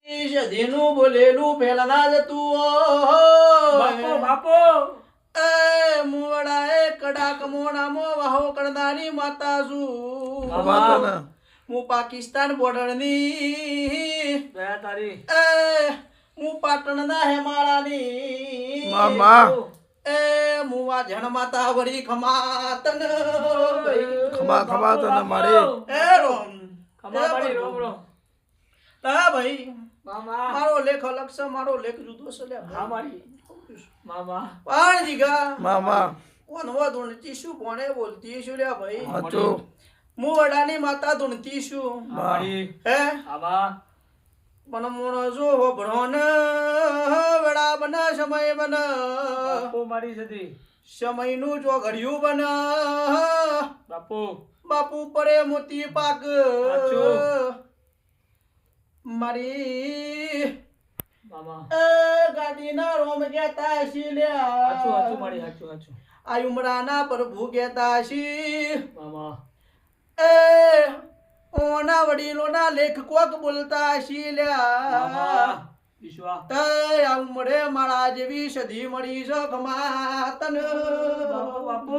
સધીનું બોલેલું પહેલા જતું બાપો બાપો એ મુવડા એ કડાક મોણામાં વાહો કરનારી માતા છું હું પાકિસ્તાન બોર્ડર ની દયા તારી એ હું પાટણના હેમાળાની એ મુવા જણ માતા વળી ખમાતન ખમા ખમા તને મારે એ રોમ ખમા પડી રોમ રોમ તા ભાઈ મામા મારો લેખ અલગ છે મારો લેખ જુદો છે લે હા મારી મામા પણ જીગા મામા કોણ હો ધૂણતી શું કોણે બોલતી શું લે ભાઈ હાચો હું વડાની માતા ધૂણતી શું મારી હે આબા પણ મોણો જો હોભળો ને વડા બને સમય બને બાપો મારી સતી સમયનું જો ઘડ્યું બને બાપુ બાપુ પડે મોતી પાક હાચો. મારી મામા એ ગાડીના રોમ કહેતા શી લ્યા હાચું હાચું મારી હાચું હાચું આ ઉમરાના પ્રભુ કહેતા શી મામા એ ઓના વડીલોના લેખ કોક બોલતા શી લ્યા મામા વિશ્વા તે આ ઉમરે મારા જેવી સધી મળી છે ખમા તને બાપુ બાપુ